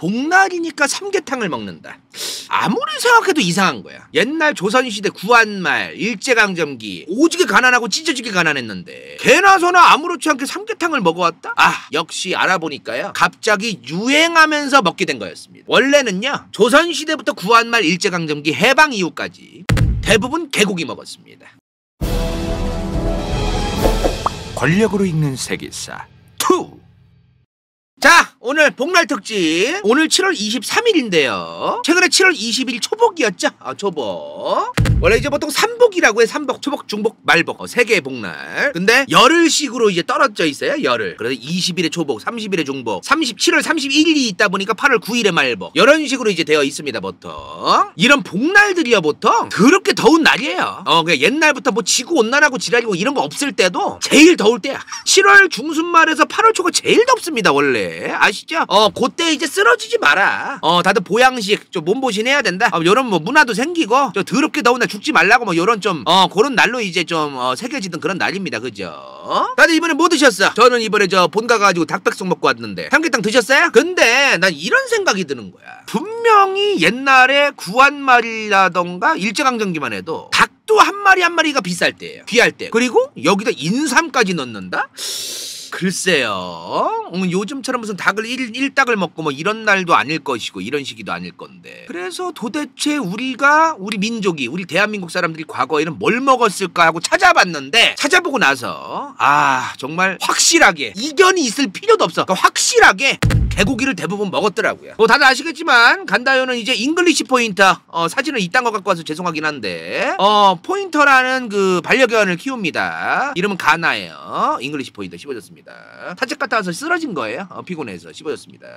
복날이니까 삼계탕을 먹는다. 아무리 생각해도 이상한 거야. 옛날 조선시대 구한말 일제강점기 오지게 가난하고 찢어지게 가난했는데 개나소나 아무렇지 않게 삼계탕을 먹어왔다? 아, 역시 알아보니까요, 갑자기 유행하면서 먹게 된 거였습니다. 원래는요, 조선시대부터 구한말 일제강점기 해방 이후까지 대부분 개고기 먹었습니다. 권력으로 읽는 세계사 2. 자, 오늘 복날 특집. 오늘 7월 23일인데요. 최근에 7월 20일 초복이었죠? 초복. 원래 이제 보통 삼복이라고 해. 삼복, 초복, 중복, 말복. 3개의 복날. 근데 열흘식으로 이제 떨어져 있어요. 열흘. 그래서 20일에 초복, 30일에 중복, 7월 31일이 있다 보니까 8월 9일에 말복. 이런 식으로 이제 되어 있습니다, 보통. 이런 복날들이요, 보통 더럽게 더운 날이에요. 그냥 옛날부터 뭐 지구온난화고 지랄이고 이런 거 없을 때도 제일 더울 때야. 7월 중순말에서 8월 초가 제일 덥습니다, 원래. 아시죠? 그때 이제 쓰러지지 마라. 다들 보양식 좀 몸보신 해야 된다. 요런 뭐 문화도 생기고, 저 더럽게 더운 날 죽지 말라고 뭐 요런 좀 그런 날로 이제 좀 새겨지던 그런 날입니다. 그죠? 다들 이번에 뭐 드셨어? 저는 이번에 저 본가 가가지고 닭백숙 먹고 왔는데 삼계탕 드셨어요? 근데 난 이런 생각이 드는 거야. 분명히 옛날에 구한말이라던가 일제강점기만 해도 닭도 한 마리 한 마리가 비쌀 때예요. 귀할 때. 그리고 여기다 인삼까지 넣는다? 글쎄요. 요즘처럼 무슨 닭을 1닭을 먹고 뭐 이런 날도 아닐 것이고 이런 시기도 아닐 건데. 그래서 도대체 우리 민족이, 우리 대한민국 사람들이 과거에는 뭘 먹었을까 하고 찾아봤는데, 찾아보고 나서 정말 확실하게, 이견이 있을 필요도 없어. 그러니까 확실하게 개고기를 대부분 먹었더라고요. 뭐 다들 아시겠지만 간다요는 이제 잉글리시 포인터 사진을 이딴 거 갖고 와서 죄송하긴 한데 포인터라는 그 반려견을 키웁니다. 이름은 가나예요. 잉글리시 포인터 씹어줬습니다. 산책 갔다 와서 쓰러진 거예요. 피곤해서 씹어줬습니다.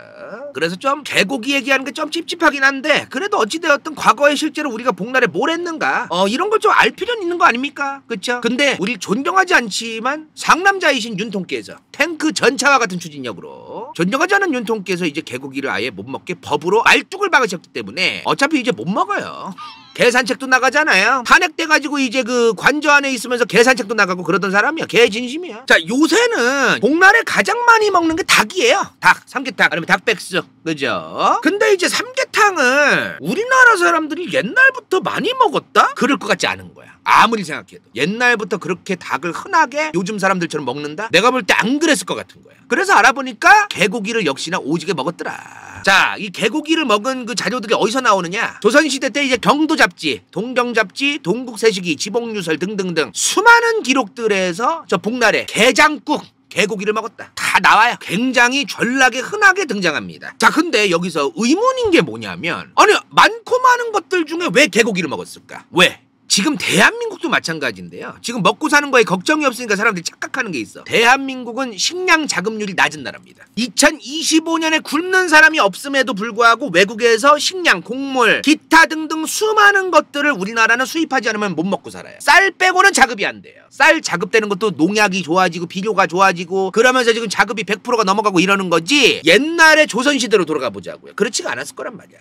그래서 좀 개고기 얘기하는 게 좀 찝찝하긴 한데, 그래도 어찌되었든 과거에 실제로 우리가 복날에 뭘 했는가 이런 걸 좀 알 필요는 있는 거 아닙니까? 그쵸? 근데 우리 존경하지 않지만 상남자이신 윤통께서 탱크 전차와 같은 추진력으로, 존경하지 않은 윤통께서 이제 개고기를 아예 못 먹게 법으로 말뚝을 박으셨기 때문에 어차피 이제 못 먹어요. 개산책도 나가잖아요. 탄핵돼가지고 이제 그 관저 안에 있으면서 개산책도 나가고 그러던 사람이야. 개진심이야. 자, 요새는 복날에 가장 많이 먹는 게 닭이에요. 닭, 삼계탕, 아니면 닭백숙. 그죠? 근데 이제 삼계탕을 우리나라 사람들이 옛날부터 많이 먹었다? 그럴 것 같지 않은 거야. 아무리 생각해도. 옛날부터 그렇게 닭을 흔하게 요즘 사람들처럼 먹는다? 내가 볼 때 안 그랬을 것 같은 거야. 그래서 알아보니까 개고기를 역시나 오지게 먹었더라. 자, 이 개고기를 먹은 그 자료들이 어디서 나오느냐? 조선시대 때 이제 경도잡지, 동경잡지, 동국세식이, 지복유설 등등등 수많은 기록들에서 저 복날에 게장국, 개고기를 먹었다, 다 나와요. 굉장히 전락에 흔하게 등장합니다. 자, 근데 여기서 의문인 게 뭐냐면, 아니, 많고 많은 것들 중에 왜 개고기를 먹었을까? 왜? 지금 대한민국도 마찬가지인데요. 지금 먹고 사는 거에 걱정이 없으니까 사람들이 착각하는 게 있어. 대한민국은 식량 자급률이 낮은 나라입니다. 2025년에 굶는 사람이 없음에도 불구하고 외국에서 식량, 곡물, 기타 등등 수많은 것들을 우리나라는 수입하지 않으면 못 먹고 살아요. 쌀 빼고는 자급이 안 돼요. 쌀 자급되는 것도 농약이 좋아지고 비료가 좋아지고 그러면서 지금 자급이 100%가 넘어가고 이러는 거지, 옛날에 조선시대로 돌아가 보자고요. 그렇지가 않았을 거란 말이야.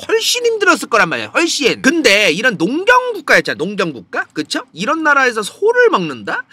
훨씬 힘들었을 거란 말이야. 훨씬. 근데 이런 농경국가였잖아. 농경국가? 그쵸? 이런 나라에서 소를 먹는다?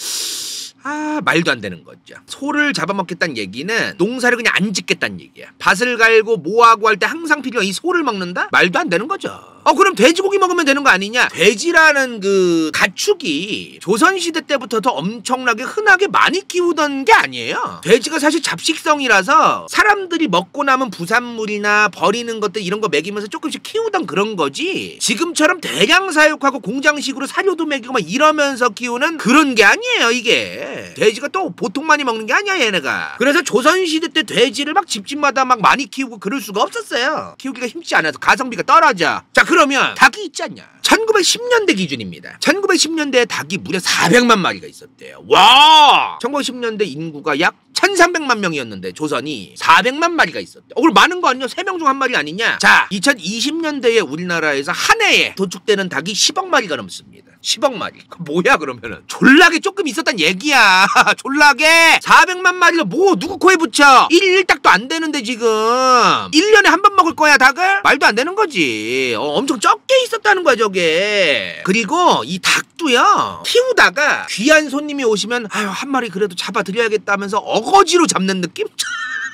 말도 안 되는 거죠. 소를 잡아먹겠다는 얘기는 농사를 그냥 안 짓겠다는 얘기야. 밭을 갈고 뭐하고 할 때 항상 필요한 이 소를 먹는다? 말도 안 되는 거죠. 그럼 돼지고기 먹으면 되는 거 아니냐? 돼지라는 그 가축이 조선시대 때부터 더 엄청나게 흔하게 많이 키우던 게 아니에요. 돼지가 사실 잡식성이라서 사람들이 먹고 남은 부산물이나 버리는 것들 이런 거 먹이면서 조금씩 키우던 그런 거지, 지금처럼 대량 사육하고 공장식으로 사료도 먹이고 막 이러면서 키우는 그런 게 아니에요. 이게 돼지가 또 보통 많이 먹는 게 아니야, 얘네가. 그래서 조선시대 때 돼지를 막 집집마다 막 많이 키우고 그럴 수가 없었어요. 키우기가 힘지 않아서 가성비가 떨어져. 자, 그러면 닭이 있지 않냐? 1910년대 기준입니다. 1910년대에 닭이 무려 400만 마리가 있었대요. 와! 1910년대 인구가 약 1300만 명이었는데 조선이 400만 마리가 있었대. 그럼 많은 거 아니냐? 3명 중 한 마리 아니냐? 자, 2020년대에 우리나라에서 한 해에 도축되는 닭이 10억 마리가 넘습니다. 10억 마리. 뭐야 그러면은? 졸라게 조금 있었단 얘기야. 졸라게 400만 마리를 뭐 누구 코에 붙여? 1닭도 안 되는데 지금 1년에 한 번 먹을 거야 닭을? 말도 안 되는 거지. 엄청 적게 있었다는 거야 저게. 그리고 이 닭도요, 키우다가 귀한 손님이 오시면 아유 한 마리 그래도 잡아드려야겠다 하면서 어거지로 잡는 느낌?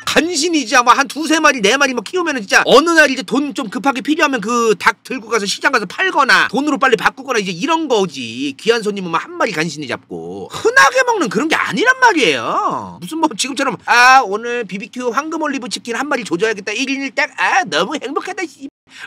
간신히 진짜 뭐 한 두세 마리 네 마리 뭐 키우면은 진짜 어느 날 이제 돈 좀 급하게 필요하면 그 닭 들고 가서 시장 가서 팔거나 돈으로 빨리 바꾸거나 이제 이런 거지. 귀한 손님은 뭐 한 마리 간신히 잡고 흔하게 먹는 그런 게 아니란 말이에요. 무슨 뭐 지금처럼 오늘 BBQ 황금 올리브 치킨 한 마리 조져야겠다 1인 1닭 너무 행복하다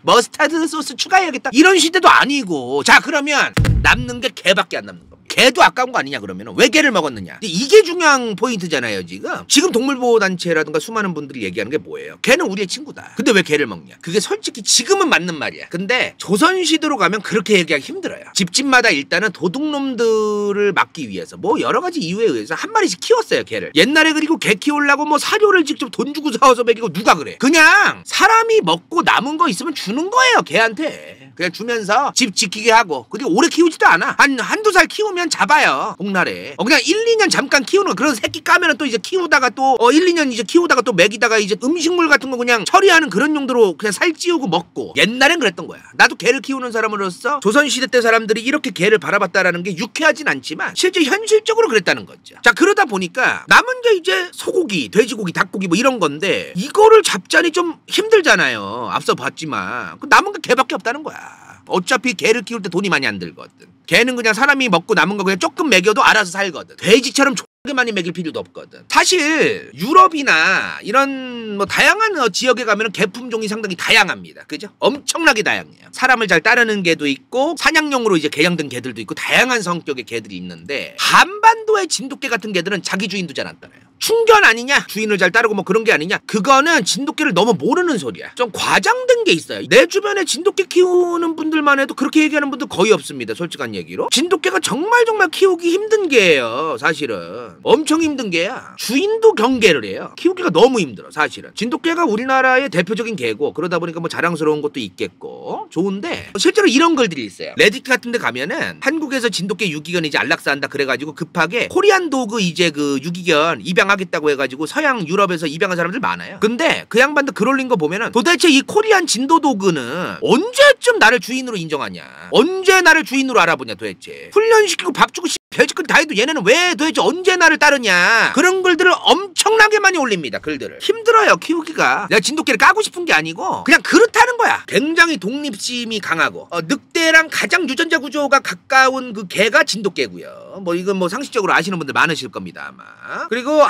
머스타드 소스 추가해야겠다 이런 시대도 아니고. 자 그러면 남는 게 개밖에 안 남는 겁니다. 개도 아까운 거 아니냐 그러면 왜 개를 먹었느냐. 근데 이게 중요한 포인트잖아요. 지금 동물보호단체라든가 수많은 분들이 얘기하는 게 뭐예요. 개는 우리의 친구다. 근데 왜 개를 먹냐. 그게 솔직히 지금은 맞는 말이야. 근데 조선시대로 가면 그렇게 얘기하기 힘들어요. 집집마다 일단은 도둑놈들을 막기 위해서 뭐 여러 가지 이유에 의해서 한 마리씩 키웠어요 개를. 옛날에 그리고 개 키우려고 뭐 사료를 직접 돈 주고 사와서 먹이고 누가 그래. 그냥 사람이 먹고 남은 거 있으면 주는 거예요 개한테. 그냥 주면서 집 지키게 하고. 그리고 오래 키우지도 않아. 한두 살 키우면 잡아요 복날에. 그냥 1, 2년 잠깐 키우는 거. 그런 새끼 까면은 또 이제 키우다가 또 1, 2년 이제 키우다가 또 먹이다가 이제 음식물 같은 거 그냥 처리하는 그런 용도로 그냥 살찌우고 먹고. 옛날엔 그랬던 거야. 나도 개를 키우는 사람으로서 조선시대 때 사람들이 이렇게 개를 바라봤다라는 게 유쾌하진 않지만 실제 현실적으로 그랬다는 거죠. 자 그러다 보니까 남은 게 이제 소고기, 돼지고기, 닭고기 뭐 이런 건데 이거를 잡자니 좀 힘들잖아요. 앞서 봤지만 남은 게 개밖에 없다는 거야. 어차피 개를 키울 때 돈이 많이 안 들거든. 개는 그냥 사람이 먹고 남은 거 그냥 조금 먹여도 알아서 살거든. 돼지처럼 X하게 많이 먹일 필요도 없거든. 사실 유럽이나 이런 뭐 다양한 지역에 가면 개 품종이 상당히 다양합니다. 그죠? 엄청나게 다양해요. 사람을 잘 따르는 개도 있고 사냥용으로 이제 개양된 개들도 있고 다양한 성격의 개들이 있는데 한반도의 진돗개 같은 개들은 자기 주인도 잘 안 따라요. 충견 아니냐? 주인을 잘 따르고 뭐 그런 게 아니냐? 그거는 진돗개를 너무 모르는 소리야. 좀 과장된 게 있어요. 내 주변에 진돗개 키우는 분들만 해도 그렇게 얘기하는 분들 거의 없습니다. 솔직한 얘기로. 진돗개가 정말 키우기 힘든 개예요. 사실은. 엄청 힘든 개야. 주인도 경계를 해요. 키우기가 너무 힘들어. 사실은. 진돗개가 우리나라의 대표적인 개고 그러다 보니까 뭐 자랑스러운 것도 있겠고 좋은데 실제로 이런 글들이 있어요. 레딧 같은 데 가면은 한국에서 진돗개 유기견 이제 안락사한다 그래가지고 급하게 코리안 도그 이제 그 유기견 입양하겠다고 해가지고 서양 유럽에서 입양한 사람들 많아요. 근데 그 양반들 글 올린 거 보면은 도대체 이 코리안 진도 도그는 언제쯤 나를 주인으로 인정하냐. 언제 나를 주인으로 알아보냐 도대체. 훈련시키고 밥 주고 별짓거리 다 해도 얘네는 왜 도대체 언제 나를 따르냐. 그런 글들을 엄청나게 많이 올립니다. 글들을. 힘들어요 키우기가. 내가 진돗개를 까고 싶은 게 아니고 그냥 그렇다는 거야. 굉장히 독립심이 강하고 늑대랑 가장 유전자 구조가 가까운 그 개가 진돗개고요. 뭐 이건 뭐 상식적으로 아시는 분들 많으실 겁니다 아마. 그리고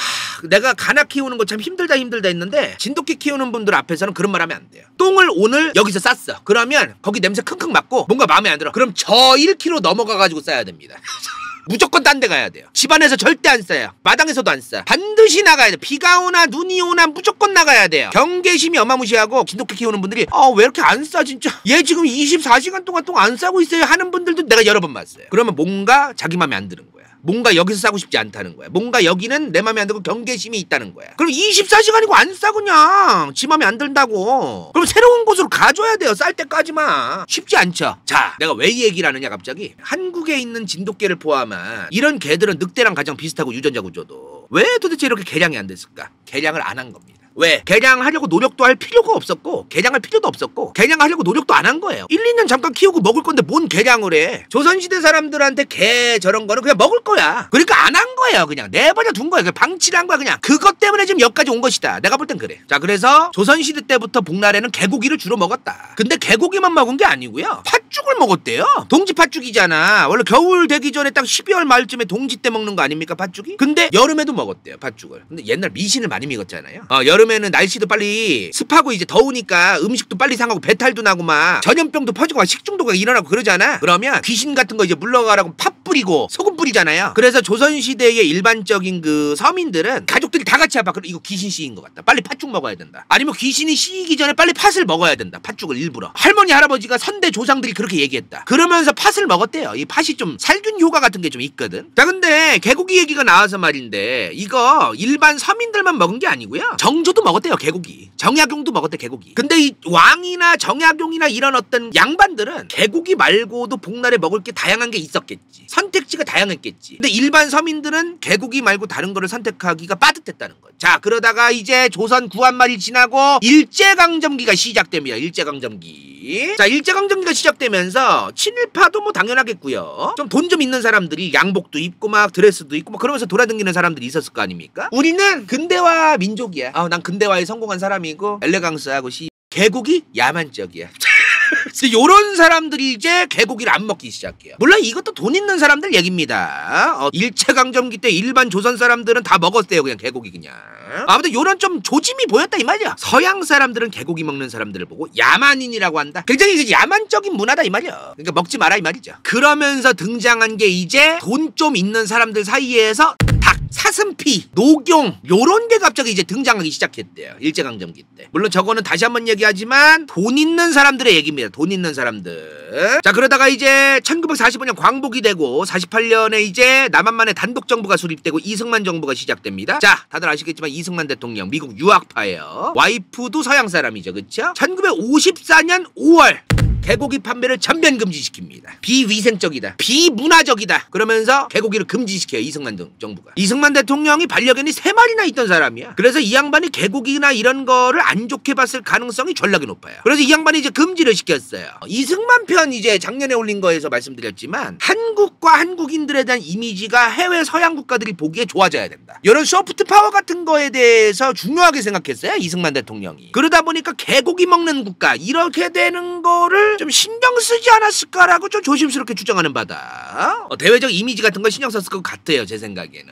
내가 가나 키우는 거 참 힘들다 했는데 진돗개 키우는 분들 앞에서는 그런 말 하면 안 돼요. 똥을 오늘 여기서 쌌어. 그러면 거기 냄새 킁킁 맡고 뭔가 마음에 안 들어. 그럼 저 1km 넘어가가지고 싸야 됩니다. 무조건 딴 데 가야 돼요. 집안에서 절대 안 싸요. 마당에서도 안 싸. 반드시 나가야 돼. 비가 오나 눈이 오나 무조건 나가야 돼요. 경계심이 어마무시하고 진돗개 키우는 분들이 왜 이렇게 안 싸 진짜. 얘 지금 24시간 동안 똥 안 싸고 있어요 하는 분들도 내가 여러 번 봤어요. 그러면 뭔가 자기 맘에 안 드는 거야. 뭔가 여기서 싸고 싶지 않다는 거야. 뭔가 여기는 내 맘에 안 들고 경계심이 있다는 거야. 그럼 24시간이고 안 싸 그냥. 지 맘에 안 든다고. 그럼 새로운 곳으로 가줘야 돼요. 쌀 때까지만. 쉽지 않죠. 자, 내가 왜 이 얘기를 하느냐 갑자기. 한국에 있는 진돗개를 포함한 이런 개들은 늑대랑 가장 비슷하고 유전자 구조도. 왜 도대체 이렇게 개량이 안 됐을까? 개량을 안 한 겁니다. 왜? 개량하려고 노력도 할 필요가 없었고 개량할 필요도 없었고 개량하려고 노력도 안 한 거예요. 1, 2년 잠깐 키우고 먹을 건데 뭔 개량을 해. 조선시대 사람들한테 개 저런 거는 그냥 먹을 거야. 그러니까 안 한 거예요. 그냥 내버려 둔 거야. 그냥 방치를 한 거야. 그냥 그것 때문에 지금 여기까지 온 것이다. 내가 볼 땐 그래. 자 그래서 조선시대 때부터 복날에는 개고기를 주로 먹었다. 근데 개고기만 먹은 게 아니고요. 팥죽을 먹었대요. 동지 팥죽이잖아. 원래 겨울 되기 전에 딱 12월 말쯤에 동지 때 먹는 거 아닙니까 팥죽이? 근데 여름에도 먹었대요 팥죽을. 근데 옛날 미신을 많이 믿었잖아요. 여름에는 날씨도 빨리 습하고 이제 더우니까 음식도 빨리 상하고 배탈도 나고 막 전염병도 퍼지고 막 식중독가 일어나고 그러잖아. 그러면 귀신 같은 거 이제 물러가라고 팥 뿌리고 소금 뿌리잖아요. 그래서 조선시대의 일반적인 그 서민들은 가족들이 다 같이 해봐. 그럼 이거 귀신 씌인 것 같다. 빨리 팥죽 먹어야 된다. 아니면 귀신이 씌이기 전에 빨리 팥을 먹어야 된다. 팥죽을 일부러. 할머니 할아버지가 선대 조상들이 그렇게 얘기했다. 그러면서 팥을 먹었대요. 이 팥이 좀 살균 효과 같은 게 좀 있거든. 자 근데 개고기 얘기가 나와서 말인데 이거 일반 서민들만 먹은 게 아니고요. 정조도 먹었대요. 개고기. 정약용도 먹었대 개고기. 근데 이 왕이나 정약용이나 이런 어떤 양반들은 개고기 말고도 복날에 먹을 게 다양한 게 있었겠지. 선택지가 다양했겠지. 근데 일반 서민들은 개고기 말고 다른 거를 선택하기가 빠듯했다는 거죠. 자 그러다가 이제 조선 구한말이 지나고 일제강점기가 시작됩니다. 일제강점기. 얘기. 자, 일제강점기가 시작되면서 친일파도 뭐 당연하겠고요. 좀 돈 좀 있는 사람들이 양복도 입고 막 드레스도 입고 막 그러면서 돌아다니는 사람들이 있었을 거 아닙니까? 우리는 근대화 민족이야. 난 근대화에 성공한 사람이고 엘레강스하고 개국이 야만적이야. 요런 사람들이 이제 개고기를 안 먹기 시작해요. 물론 이것도 돈 있는 사람들 얘기입니다. 일제강점기 때 일반 조선 사람들은 다 먹었대요. 그냥 개고기 그냥. 아무튼 요런 좀 조짐이 보였다 이 말이야. 서양 사람들은 개고기 먹는 사람들을 보고 야만인이라고 한다. 굉장히 야만적인 문화다 이 말이야. 그러니까 먹지 마라 이 말이죠. 그러면서 등장한 게 이제 돈 좀 있는 사람들 사이에서 닭, 사슴피, 녹용 요런 게 갑자기 이제 등장하기 시작했대요. 일제강점기 때. 물론 저거는 다시 한번 얘기하지만 돈 있는 사람들의 얘기입니다. 돈 있는 사람들. 자, 그러다가 이제 1945년 광복이 되고 48년에 이제 남한만의 단독 정부가 수립되고 이승만 정부가 시작됩니다. 자, 다들 아시겠지만 이승만 대통령 미국 유학파예요. 와이프도 서양 사람이죠. 그쵸? 1954년 5월 개고기 판매를 전면 금지시킵니다. 비위생적이다. 비문화적이다. 그러면서 개고기를 금지시켜요. 이승만 정부가. 이승만 대통령이 반려견이 3마리나 있던 사람이야. 그래서 이 양반이 개고기나 이런 거를 안 좋게 봤을 가능성이 전락이 높아요. 그래서 이 양반이 이제 금지를 시켰어요. 이승만 편 이제 작년에 올린 거에서 말씀드렸지만 한국과 한국인들에 대한 이미지가 해외 서양 국가들이 보기에 좋아져야 된다. 이런 소프트 파워 같은 거에 대해서 중요하게 생각했어요. 이승만 대통령이. 그러다 보니까 개고기 먹는 국가 이렇게 되는 거를 좀 신경 쓰지 않았을까라고 좀 조심스럽게 주장하는 바다. 대외적 이미지 같은 거 신경 썼을 것 같아요. 제 생각에는.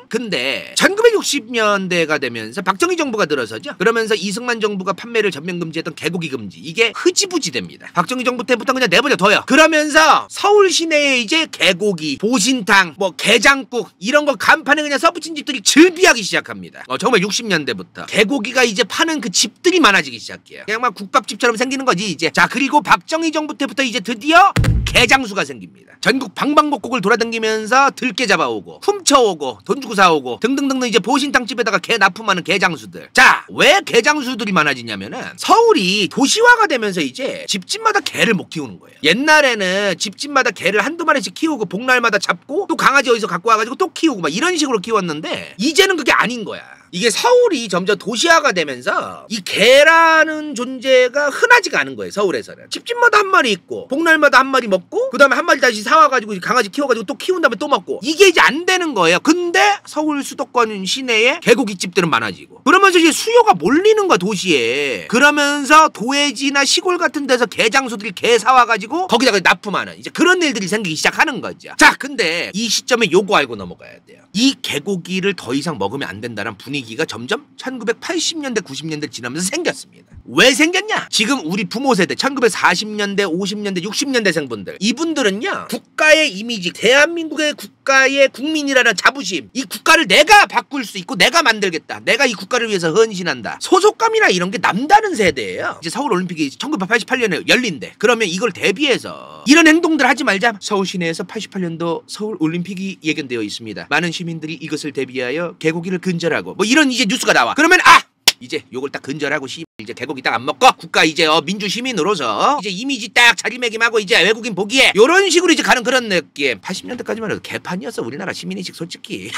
근데 1960년대가 되면서 박정희 정부가 들어서죠. 그러면서 이승만 정부가 판매를 전면 금지했던 개고기 금지 이게 흐지부지 됩니다. 박정희 정부 때부터 그냥 내버려둬요. 그러면서 서울 시내에 이제 개고기, 보신탕, 뭐 게장국 이런 거 간판에 그냥 써붙인 집들이 즐비하기 시작합니다. 정말 60년대부터 개고기가 이제 파는 그 집들이 많아지기 시작해요. 그냥 막 국밥집처럼 생기는 거지 이제. 자, 그리고 박정희 정부 때부터 이제 드디어 게장수가 생깁니다. 전국 방방곡곡을 돌아다니면서 들깨 잡아오고 훔쳐오고 돈 주고 사오고 등등등등 이제 보신탕집에다가 게 납품하는 게장수들. 자, 왜 게장수들이 많아지냐면은 서울이 도시화가 되면서 이제 집집마다 개를 못 키우는 거예요. 옛날에는 집집마다 개를 한두 마리씩 키우고 복날마다 잡고 또 강아지 어디서 갖고 와가지고 또 키우고 막 이런 식으로 키웠는데 이제는 그게 아닌 거야. 이게 서울이 점점 도시화가 되면서 이 개라는 존재가 흔하지가 않은 거예요. 서울에서는 집집마다 한 마리 있고 복날마다 한 마리 먹고 그 다음에 한 마리 다시 사와가지고 강아지 키워가지고 또 키운 다음에 또 먹고 이게 이제 안 되는 거예요. 근데 서울 수도권 시내에 개고기집들은 많아지고 그러면서 이제 수요가 몰리는 거야 도시에. 그러면서 도회지나 시골 같은 데서 개장수들이 개 사와가지고 거기다가 납품하는 이제 그런 일들이 생기기 시작하는 거죠. 자, 근데 이 시점에 요거 알고 넘어가야 돼요. 이 개고기를 더 이상 먹으면 안 된다는 분위기가 점점 1980년대 90년대 지나면서 생겼습니다. 왜 생겼냐? 지금 우리 부모 세대 1940년대 50년대 60년대생 분들 이분들은요 국가의 이미지 대한민국의 국가의 국민이라는 자부심 이 국가를 내가 바꿀 수 있고 내가 만들겠다. 내가 이 국가를 위해서 헌신한다. 소속감이나 이런 게 남다른 세대예요. 이제 서울올림픽이 1988년에 열린대. 그러면 이걸 대비해서 이런 행동들 하지 말자. 서울 시내에서 88년도 서울올림픽이 예견되어 있습니다. 많은 시민들이 이것을 대비하여 개고기를 근절하고 뭐 이런 이제 뉴스가 나와. 그러면 이제 요걸 딱 근절하고 이제 개고기 딱 안 먹고 국가 이제 민주 시민으로서 이제 이미지 딱 자리매김하고 이제 외국인 보기에 요런 식으로 이제 가는 그런 느낌. 80년대까지만 해도 개판이었어 우리나라 시민의식 솔직히.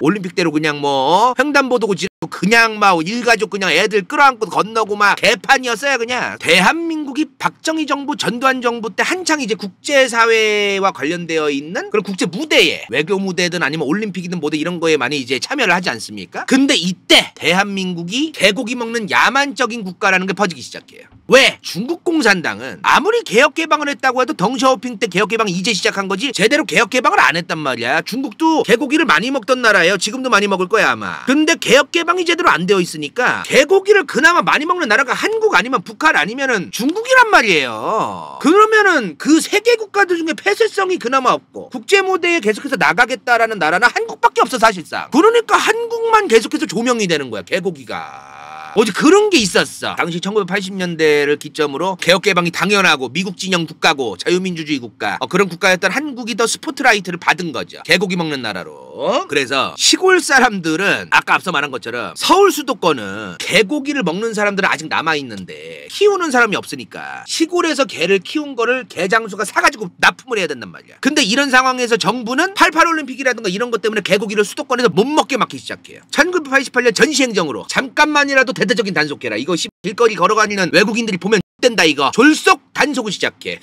올림픽 때로 그냥 뭐 횡단보도고 그냥 막 일가족 그냥 애들 끌어안고 건너고 막 개판이었어요 그냥. 대한민국이 박정희 정부 전두환 정부 때 한창 이제 국제사회와 관련되어 있는 그런 국제 무대에 외교 무대든 아니면 올림픽이든 뭐든 이런 거에 많이 이제 참여를 하지 않습니까? 근데 이때 대한민국이 개고기 먹는 야만적인 국가라는 게 퍼지기 시작해요. 왜? 중국 공산당은 아무리 개혁개방을 했다고 해도 덩샤오핑 때 개혁개방이 이제 시작한 거지 제대로 개혁개방을 안 했단 말이야. 중국도 개고기를 많이 먹던 나라예요. 지금도 많이 먹을 거야 아마. 근데 개혁개방이 제대로 안 되어 있으니까 개고기를 그나마 많이 먹는 나라가 한국 아니면 북한 아니면은 중국이란 말이에요. 그러면은 그 세계 국가들 중에 폐쇄성이 그나마 없고 국제 무대에 계속해서 나가겠다라는 나라는 한국밖에 없어 사실상. 그러니까 한국만 계속해서 조명이 되는 거야 개고기가. 어제 그런 게 있었어. 당시 1980년대를 기점으로 개혁개방이 당연하고 미국 진영 국가고 자유민주주의 국가 그런 국가였던 한국이 더 스포트라이트를 받은 거죠. 개고기 먹는 나라로. 그래서 시골 사람들은 아까 앞서 말한 것처럼 서울 수도권은 개고기를 먹는 사람들은 아직 남아있는데 키우는 사람이 없으니까 시골에서 개를 키운 거를 개장수가 사가지고 납품을 해야 된단 말이야. 근데 이런 상황에서 정부는 88올림픽이라든가 이런 것 때문에 개고기를 수도권에서 못 먹게 막기 시작해요. 1988년 전시행정으로 잠깐만이라도 대대적인 단속해라. 이거 길거리 걸어다니는 외국인들이 보면 된다 이거. 졸속 단속을 시작해.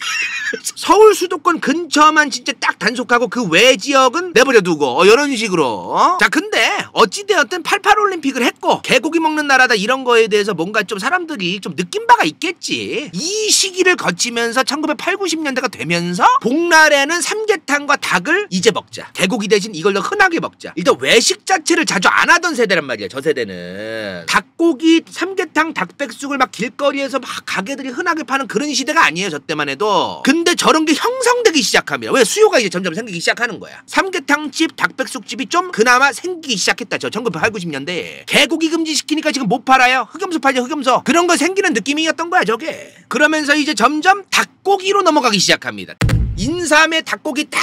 서울 수도권 근처만 진짜 딱 단속하고 그 외 지역은 내버려 두고 이런 식으로. 자 근데 어찌되었든 88 올림픽을 했고 개고기 먹는 나라다 이런 거에 대해서 뭔가 좀 사람들이 좀 느낀 바가 있겠지. 이 시기를 거치면서 1980, 90년대가 되면서 복날에는 삼계탕과 닭을 이제 먹자. 개고기 대신 이걸 더 흔하게 먹자. 일단 외식 자체를 자주 안 하던 세대란 말이야. 저 세대는 닭고기, 삼계탕, 닭백숙을 막 길거리에서 막 가게들이 흔하게 파는 그런 시대가 아니에요. 저 때만 해도. 근데 저런 게 형성되기 시작합니다. 왜? 수요가 이제 점점 생기기 시작하는 거야. 삼계탕집, 닭백숙집이 좀 그나마 생기기 시작했다. 저 1980, 90년대에. 개고기 금지시키니까 지금 못 팔아요. 흑염소 팔죠. 흑염소. 그런 거 생기는 느낌이었던 거야 저게. 그러면서 이제 점점 닭고기로 넘어가기 시작합니다. 인삼에 닭고기 딱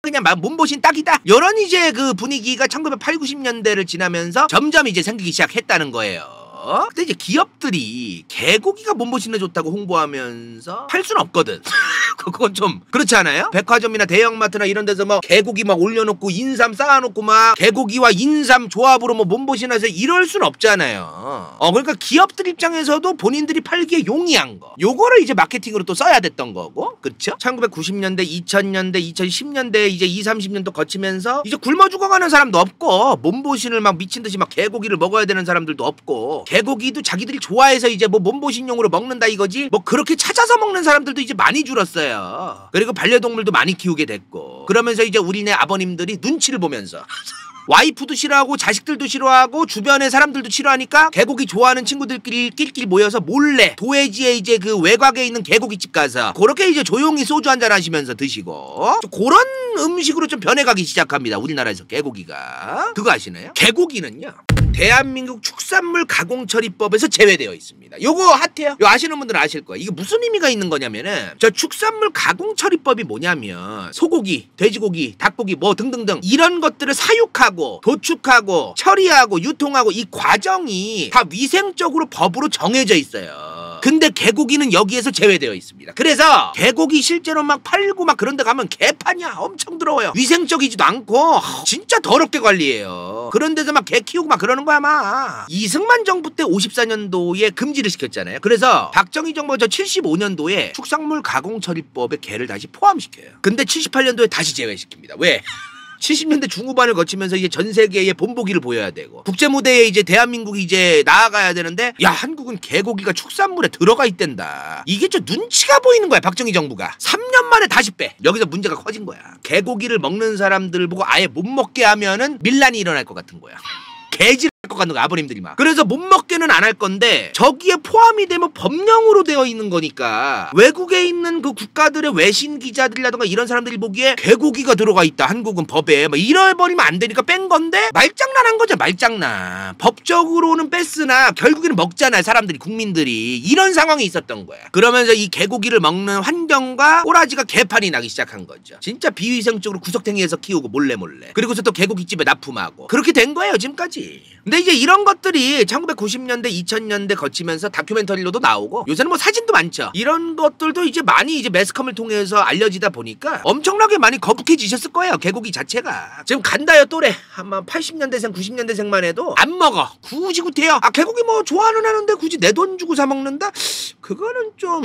그냥 몸보신 딱이다. 이런 이제 그 분위기가 1980, 90년대를 지나면서 점점 이제 생기기 시작했다는 거예요. 근데 이제 기업들이 개고기가 몸보신에 좋다고 홍보하면서 팔 수는 없거든. 그건 좀 그렇지 않아요? 백화점이나 대형마트나 이런 데서 뭐 개고기 막 올려놓고 인삼 쌓아놓고 막 개고기와 인삼 조합으로 뭐 몸보신해서 이럴 수는 없잖아요. 그러니까 기업들 입장에서도 본인들이 팔기에 용이한 거 요거를 이제 마케팅으로 또 써야 됐던 거고. 그렇죠? 1990년대, 2000년대, 2010년대 이제 20, 30년도 거치면서 이제 굶어 죽어가는 사람도 없고 몸보신을 막 미친듯이 막 개고기를 먹어야 되는 사람들도 없고 개고기도 자기들이 좋아해서 이제 뭐 몸보신용으로 먹는다 이거지 뭐 그렇게 찾아서 먹는 사람들도 이제 많이 줄었어요. 그리고 반려동물도 많이 키우게 됐고 그러면서 이제 우리네 아버님들이 눈치를 보면서 와이프도 싫어하고 자식들도 싫어하고 주변의 사람들도 싫어하니까 개고기 좋아하는 친구들끼리 낄낄 모여서 몰래 도해지에 이제 그 외곽에 있는 개고기집 가서 그렇게 이제 조용히 소주 한잔 하시면서 드시고 그런 음식으로 좀 변해가기 시작합니다. 우리나라에서 개고기가. 그거 아시나요? 개고기는요 대한민국 축산물 가공처리법에서 제외되어 있습니다. 요거 핫해요. 요 아시는 분들은 아실 거예요. 이게 무슨 의미가 있는 거냐면은 저 축산물 가공처리법이 뭐냐면 소고기, 돼지고기, 닭고기 뭐 등등등 이런 것들을 사육하고 도축하고 처리하고 유통하고 이 과정이 다 위생적으로 법으로 정해져 있어요. 근데 개고기는 여기에서 제외되어 있습니다. 그래서 개고기 실제로 막 팔고 막 그런 데 가면 개판이야. 엄청 더러워요. 위생적이지도 않고 진짜 더럽게 관리해요. 그런 데서 막 개 키우고 막 그러는 거야 막. 이승만 정부 때 54년도에 금지를 시켰잖아요. 그래서 박정희 정부가 저 75년도에 축산물 가공처리법에 개를 다시 포함시켜요. 근데 78년도에 다시 제외시킵니다. 왜? 70년대 중후반을 거치면서 이제 전 세계에 본보기를 보여야 되고 국제 무대에 이제 대한민국이 이제 나아가야 되는데 야 한국은 개고기가 축산물에 들어가 있댄다. 이게 좀 눈치가 보이는 거야. 박정희 정부가 3년 만에 다시 빼. 여기서 문제가 커진 거야. 개고기를 먹는 사람들 보고 아예 못 먹게 하면은 밀란이 일어날 것 같은 거야. 개질 것 같은 거 아버님들이 막. 그래서 못 먹게는 안 할 건데 저기에 포함이 되면 법령으로 되어 있는 거니까 외국에 있는 그 국가들의 외신 기자들이라던가 이런 사람들이 보기에 개고기가 들어가 있다 한국은 법에 막 이래버리면 안 되니까 뺀 건데 말장난한 거죠. 말장난. 법적으로는 뺐으나 결국에는 먹잖아요. 사람들이 국민들이. 이런 상황이 있었던 거야. 그러면서 이 개고기를 먹는 환경과 꼬라지가 개판이 나기 시작한 거죠. 진짜 비위생적으로 구석탱이에서 키우고 몰래 그리고서 또 개고기집에 납품하고 그렇게 된 거예요 지금까지. 근데 이제 이런 것들이 1990년대 2000년대 거치면서 다큐멘터리로도 나오고 요새는 뭐 사진도 많죠. 이런 것들도 이제 많이 이제 매스컴을 통해서 알려지다 보니까 엄청나게 많이 거북해지셨을 거예요. 개고기 자체가. 지금 간다요 또래 아마 80년대생 90년대생만 해도 안 먹어. 굳이 구태여. 개고기 뭐 좋아는 하는데 굳이 내 돈 주고 사 먹는다? 그거는 좀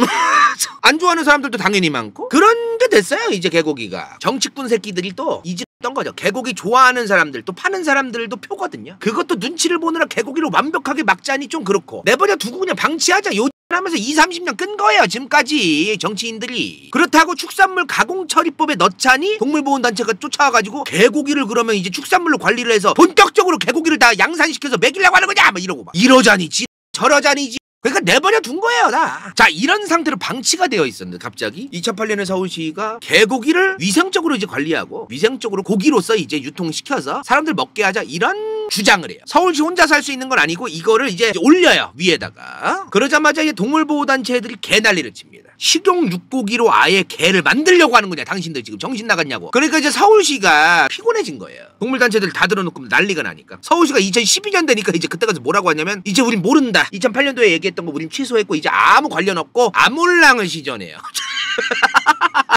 안 좋아하는 사람들도 당연히 많고 그런 게 됐어요. 이제 개고기가. 정치꾼 새끼들이 또 이질했던 거죠. 개고기 좋아하는 사람들 또 파는 사람들도 표거든요. 그것도 눈치를 보느라 개고기를 완벽하게 막자니 좀 그렇고 내버려 두고 그냥 방치하자 요 하면서 20, 30년 끈 거예요 지금까지 정치인들이. 그렇다고 축산물 가공처리법에 넣자니 동물보호단체가 쫓아와가지고 개고기를 그러면 이제 축산물로 관리를 해서 본격적으로 개고기를 다 양산시켜서 먹이려고 하는 거냐 막 이러고 막 이러자니 저러자니지. 그러니까 내버려 둔 거예요 다. 자 이런 상태로 방치가 되어 있었는데 갑자기 2008년에 서울시가 개고기를 위생적으로 이제 관리하고 위생적으로 고기로서 이제 유통시켜서 사람들 먹게 하자 이런 주장을 해요. 서울시 혼자 살 수 있는 건 아니고 이거를 이제 올려요 위에다가. 그러자마자 이제 동물보호단체들이 개 난리를 칩니다. 식용 육고기로 아예 개를 만들려고 하는 거냐 당신들 지금 정신 나갔냐고. 그러니까 이제 서울시가 피곤해진 거예요. 동물단체들 다 들어놓고 난리가 나니까 서울시가 2012년 되니까 이제 그때 가서 뭐라고 하냐면 이제 우린 모른다. 2008년도에 얘기했던 거 우린 취소했고 이제 아무 관련 없고 아몰랑을 시전해요.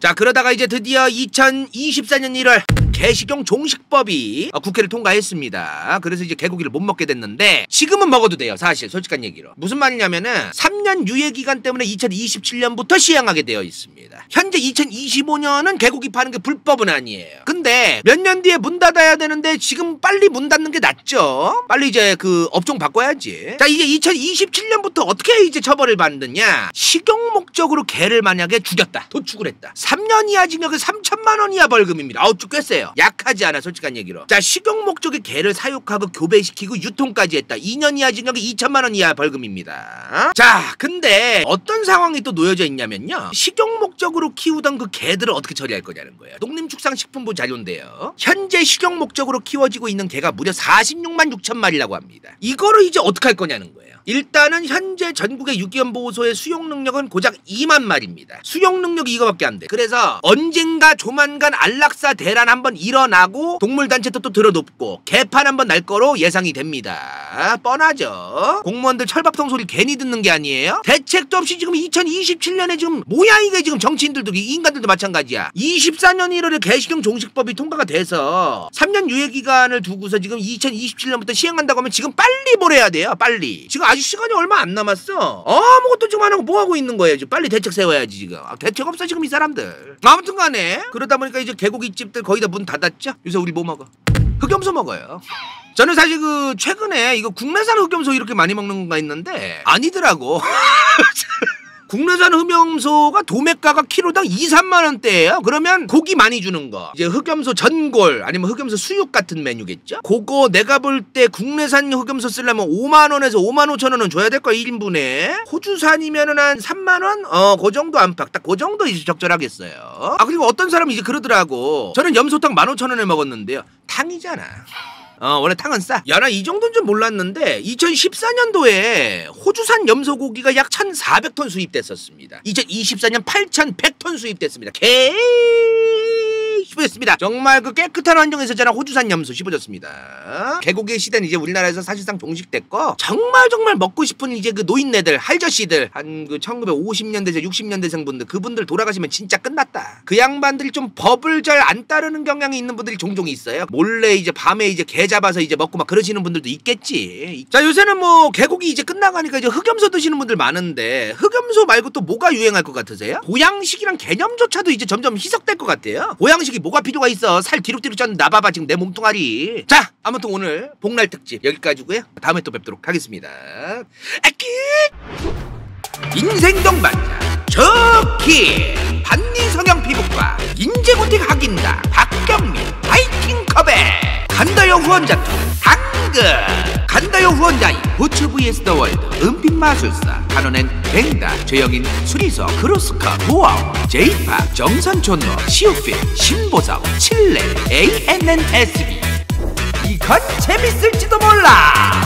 자 그러다가 이제 드디어 2024년 1월 개식용 종식법이 국회를 통과했습니다. 그래서 이제 개고기를 못 먹게 됐는데 지금은 먹어도 돼요. 사실 솔직한 얘기로. 무슨 말이냐면은 3년 유예 기간 때문에 2027년부터 시행하게 되어 있습니다. 현재 2025년은 개고기 파는 게 불법은 아니에요. 근데 몇 년 뒤에 문 닫아야 되는데 지금 빨리 문 닫는 게 낫죠. 빨리 이제 그 업종 바꿔야지. 자, 이제 2027년부터 어떻게 이제 처벌을 받느냐. 식용 목적으로 개를 만약에 죽였다, 도축을 했다, 3년 이하 징역에 3천만 원 이하 벌금입니다. 아우, 꽤 세요. 약하지 않아, 솔직한 얘기로. 자, 식용 목적의 개를 사육하고 교배시키고 유통까지 했다, 2년 이하 징역에 2천만 원 이하 벌금입니다. 자, 근데 어떤 상황이 또 놓여져 있냐면요, 식용 목적으로 키우던 그 개들을 어떻게 처리할 거냐는 거예요. 농림축산식품부 자료인데요, 현재 식용 목적으로 키워지고 있는 개가 무려 46만 6천 마리라고 합니다. 이거를 이제 어떻게 할 거냐는 거예요. 일단은 현재 전국의 유기견보호소의 수용 능력은 고작 2만 마리입니다. 수용 능력이 이거밖에 안 돼. 그래서 언젠가 조만간 안락사 대란 한번 일어나고 동물단체도 또 들어눕고 개판 한번 날 거로 예상이 됩니다. 뻔하죠. 공무원들 철밥통 소리 괜히 듣는 게 아니에요. 대책도 없이 지금 2027년에 지금 뭐야 이게. 지금 정치인들도 인간들도 마찬가지야. 24년 1월에 개식용 종식법이 통과가 돼서 3년 유예 기간을 두고서 지금 2027년부터 시행한다고 하면 지금 빨리 뭘 해야 돼요. 빨리. 지금 아직 시간이 얼마 안 남았어. 아무것도 지금 안 하고 뭐 하고 있는 거예요. 지금 빨리 대책 세워야지. 지금 대책 없어 지금 이 사람들. 아무튼 간에 그러다 보니까 이제 개고기집들 거의 다 문 닫았죠. 요새 우리 뭐 먹어? 흑염소 먹어요. 저는 사실 그 최근에 이거 국내산 흑염소 이렇게 많이 먹는 건가 했는데 아니더라고. 국내산 흑염소가 도매가가 키로당 2, 3만 원대예요. 그러면 고기 많이 주는 거, 이제 흑염소 전골 아니면 흑염소 수육 같은 메뉴겠죠. 그거 내가 볼 때 국내산 흑염소 쓰려면 5만 원에서 5만 5천 원은 줘야 될 거야 1인분에. 호주산이면은 한 3만 원? 그 정도 안팎, 딱 그 정도 이제 적절하겠어요. 아, 그리고 어떤 사람이 이제 그러더라고. 저는 염소탕 15,000원에 먹었는데요, 탕이잖아. 원래 탕은 싸. 야, 나 이 정도는 좀 몰랐는데 2014년도에 호주산 염소고기가 약 1,400톤 수입됐었습니다. 2024년 8,100톤 수입됐습니다. 씹어졌습니다. 정말 그 깨끗한 환경에서 자란 호주산 염소 씹어졌습니다. 개고기의 시대는 이제 우리나라에서 사실상 종식됐고, 정말 먹고 싶은 이제 그 노인네들, 할저씨들, 한 그 1950년대생 60년대생 분들, 그분들 돌아가시면 진짜 끝났다. 그 양반들이 좀 법을 잘 안 따르는 경향이 있는 분들이 종종 있어요. 몰래 이제 밤에 이제 개 잡아서 이제 먹고 막 그러시는 분들도 있겠지. 자, 요새는 뭐 개고기 이제 끝나가니까 이제 흑염소 드시는 분들 많은데, 흑염소 말고 또 뭐가 유행할 것 같으세요? 보양식이란 개념조차도 이제 점점 희석될 것 같아요. 보양식이 뭐가 필요가 있어. 살 뒤룩뒤룩 쪘는 나봐봐 지금 내 몸뚱아리. 자, 아무튼 오늘 복날 특집 여기까지고요. 다음에 또 뵙도록 하겠습니다. 인생 동반자 저키 반니성형 피부과 인제고틱 확인다 박경민 바이킹 컵에 간다요 후원자 투 당근 간다요 후원자인 부츠 vs 더 월드 은빛마술사 단원엔 뱅다 최영인 수리서 그로스카 보아오 제이파 정선촌노 시오필 신보석 칠레 ANNSB. 이건 재밌을지도 몰라.